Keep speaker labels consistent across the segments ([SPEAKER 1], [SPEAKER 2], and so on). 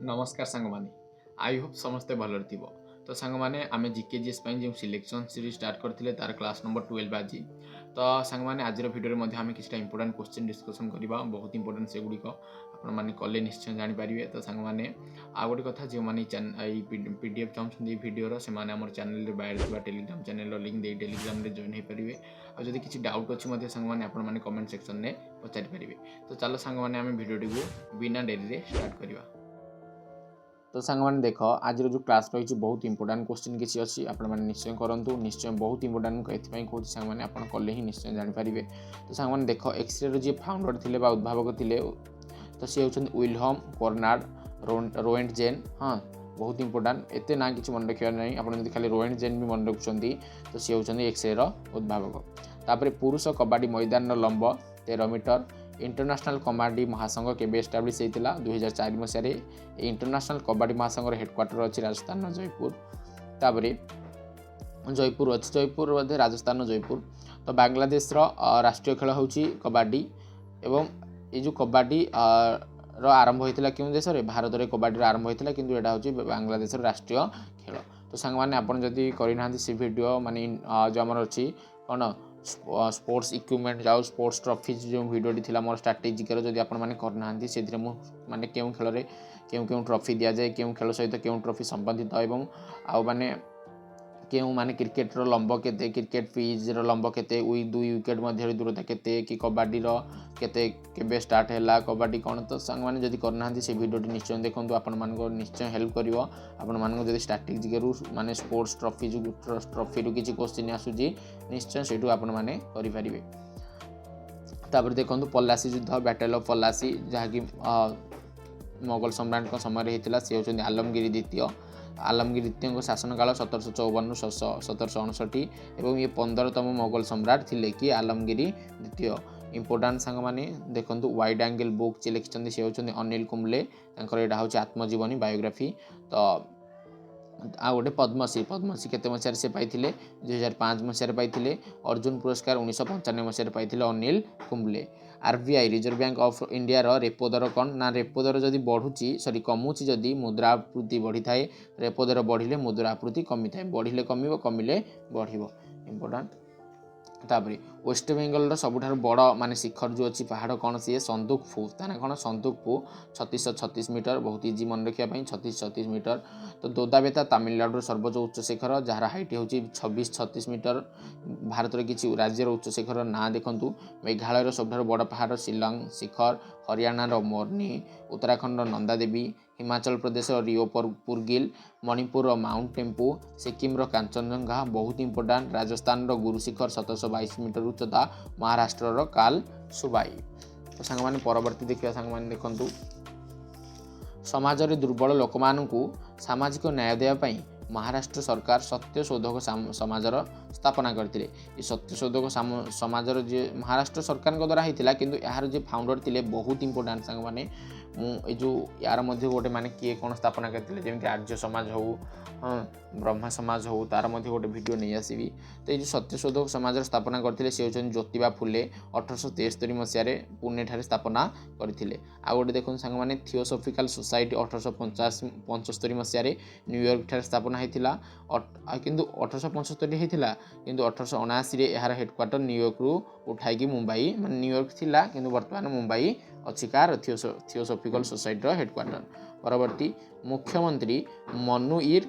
[SPEAKER 1] नमस्कार सांग माने आई होप समस्ते भलर थिबो। तो सांग माने आमे जीकेजीएस पई जे सिलेक्शन सीरीज स्टार्ट करथिले तार क्लास नंबर 12 आज। तो सांग माने आजिर वीडियो रे मध्ये आमे किछटा इंपोर्टेंट क्वेश्चन डिस्कशन करिबा। बहुत इंपोर्टेंट से गुडी को आपण माने कले निश्चय जानि परिबे। तो सांग माने आ गोटे कथा जे माने पीडीएफ चाहछन ए वीडियो रो से माने हमर चैनल रे बाहर थिबा टेलीग्राम चैनल रो लिंक दे टेलीग्राम रे जॉइन हे परिबे। आ जदि किछि डाउट अछि मध्ये सांग माने आपण माने कमेंट सेक्शन ने पचारि परिबे। तो चलो सांग माने आमे वीडियो को बिना देरी रे स्टार्ट करिबा। तो सांग मैंने देख आज जो क्लास रही बहुत इंपोर्टेंट क्वेश्चन किसी अच्छी आपण मैंने निश्चय करूँ निश्चय बहुत इंपोर्टेंट ये कहूँ सांग मैंने आप कले ही निश्चय जानीपारे। तो सांग मैंने देख एक्सरे जी फाउंडर थे उद्भावक थे तो सी होती विल्हेम कर्नाड रोएंटजेन। हाँ बहुत इंपोर्टेंट एत ना कि मन रखा ना आप खाली रोएंटजेन भी मन रखुच्च तो सी होती एक्सरे उद्भावक। तापर पुरुष कबाडी मैदान लंब 13 मीटर। इंटरनेशनल कबाडी महासंघ केबे एस्टाब्लिश होता 2004 मसीह। इंटरनेशनल कबाडी महासंघ हेडक्वार्टर अच्छी राजस्थान जयपुर। तापर जयपुर अच्छी जयपुर मध्य राजस्थान जयपुर। तो बांग्लादेश राष्ट्रीय खेल हूँ कबाडी एवं ये जो कबाडी आरंभ होता क्यों देश में भारत में कबाडी आरंभ होता कि यहाँ हूँ बांग्लादेश राष्ट्रीय खेल। तो सांग मैंने आपड़ जदि करना सी वीडियो माने जो आमर अच्छी कौन स्पोर्ट्स इक्विपमेंट जाओ स्पोर्ट्स ट्रॉफी जो वीडियोटी थी मोर स्ट्राटेजिकर जब आप करना से माने क्यों खेल क्यों ट्रॉफी दि जाए क्यों खेल सहित क्यों ट्रॉफी संबंधित एवं आउ माने क्यों माने क्रिकेट लंब केते क्रिकेट पिच लंब केते दुई विकेट मध्य दूरता केते कि कबाडी केते केबे स्टार्ट है कबाडी कौन। तो सांग मैंने जदि करना से वीडियोटी निश्चय देखो आपण निश्चय हेल्प करिवो आपण मानको जदि स्ट्राटेजिकरू माने स्पोर्ट्स ट्रॉफी रु किछि क्वेश्चन आसुची निश्चय सेठू आपण माने करि परिबे। तापर देखो पलासी युद्ध बैटल ऑफ पलासी जहाँकि मोगल सम्राट समय होता सी होती आलमगिरी द्वितीय। आलमगिरी द्वितीय शासनकाल 1754 1759 और ये 15तम मोगल सम्राट थिले कि आलमगिरी द्वितीय। इंपोर्टाट सांग माने देखो वाइड एंगल बुक जे लिखिं सी होती अनिल कुंबले यहाँ हूँ आत्मजीवनी बायोग्राफी। तो आ गोटे पद्मश्री केते मसीह से पाई 2005 मसीह पाई। अर्जुन पुरस्कार 1995 मसीह पाई Anil Kumble. RBI reserve bank of India repo दर कौन ना रेपो दर जदि बढ़ुची सॉरी कमुची जदि मुद्रावृत्ति बढ़ी थाए रेपो दर बढ़िले मुद्रावृत्ति कमी थाए बढ़िले कमिबो कमिले बढ़िबो इंपोर्टेंट। तापर वेस्ट बेंगल सबुठ बड़ माने शिखर जो अच्छी पहाड़ कौन सी संदुकफू ता ना कौन संदुकफू 3636 मीटर बहुत इजी मन रखा 3636 मीटर। तो दोदाबेता तमिलनाडु सर्वोच्च उच्च शिखर जार हाइट हूँ 2636 मीटर। भारत किसी राज्यर उच्च शिखर ना देखूँ मेघालय सबुठ बड़ पहाड़ शिलंग शिखर हरियाणार मोरनी उत्तराखंड नंदादेवी हिमाचल प्रदेश रियो पुरगिल मणिपुर माउंट टेम्पू सिक्किम कांचनजंगा बहुत इंपोर्टाट राजस्थान गुरु शिखर 722 मीटर उच्चता महाराष्ट्र काल सुबाई। तो सांग माने परवर्ती देखिए सांग माने देखंतु समाज रे दुर्बल लोक मानकु सामाजिक न्याय देवा पई महाराष्ट्र सरकार सत्यशोधक समाजर स्थापना करते। ये सत्यशोधक समाजर जे महाराष्ट्र सरकार द्वारा होता किंतु यार जे फाउंडर थिले बहुत इंपोर्टाट सांग माने जो यार मध्य गोटे माने किए कौन स्थापना करते जमी आर्य समाज हो ब्रह्मा समाज हो तार मध्य गोटे वीडियो नहीं आसबि। तो ये सत्यशोधक समाज स्थापना करते सी होती ज्योतिबा फुले 1873 मसीह पुणे ठारे स्थापना करते। आ गोटे देखो सांग माने थियोसॉफिकल सोसाइटी 1875 मसीह न्यूयॉर्क ठारे स्थापना होता किंतु 1875 होता किंतु 1879 यार हेडक्वार्टर न्यूयॉर्क रु उठाई मुंबई माने न्यूयॉर्क थिला किंतु वर्तमान मुंबई अच्छी कार थियोसॉफिकल सोसाइटी हेडक्वार्टर। परवर्ती मुख्यमंत्री मनुईर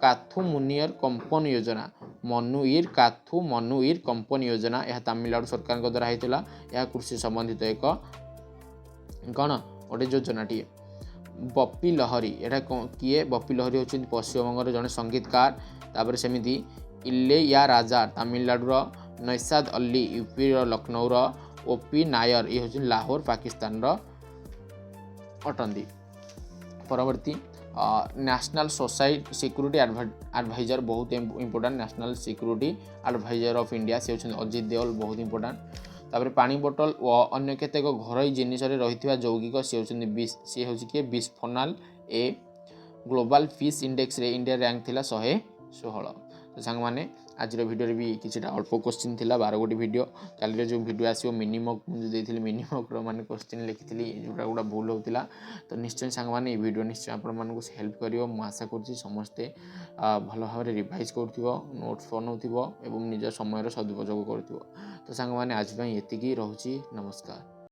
[SPEAKER 1] काथु मुनियर कंपन योजना मनुईर काथु मनुईर कंपन योजना यह तमिलनाडु सरकार द्वारा होता। यह कृषि संबंधित एक कौन गोटे योजनाटी। बप्पी लहरी यहाँ किए बप्पी लहरी होती पश्चिमबंगर जड़े संगीतकार। तापर सेमती इल्लेया राजा तमिलनाडुर नैसाद अली यूपी लखनऊर ओपी नायर ये हूँ लाहौर पाकिस्तान अटंती। परवर्ती नेशनल सोसाइटी सिक्यूरिटी एडवाइजर बहुत important national security adviser of India से होती अजित देओल बहुत इंपोर्टाट। तापर पानी बोतल और अन्य केतेक घरोई जिनिस रही यौगिक सी हूँ किए बिस्फोनाल ए ग्लोबल फिश इंडेक्स रे इंडिया रैंक थिला 116। तो सांग मैंने आज भिडियो भी किसी अल्प क्वेश्चन थिला 12 गोटी भिडियो काली जो भिडियो आसो मिनिमम मुझे मिनिमम माने क्वेश्चन लिखी जोटा गुड़ा भूल होता तो निश्चय सांग मैंने भिडियो निश्चय आपको हेल्प कर आशा कर समस्ते भल भाव रिवाइज कर नोट्स बनाऊ निज समय सदुपयोग कर तो सांग मैंने आज ये रोचे नमस्कार।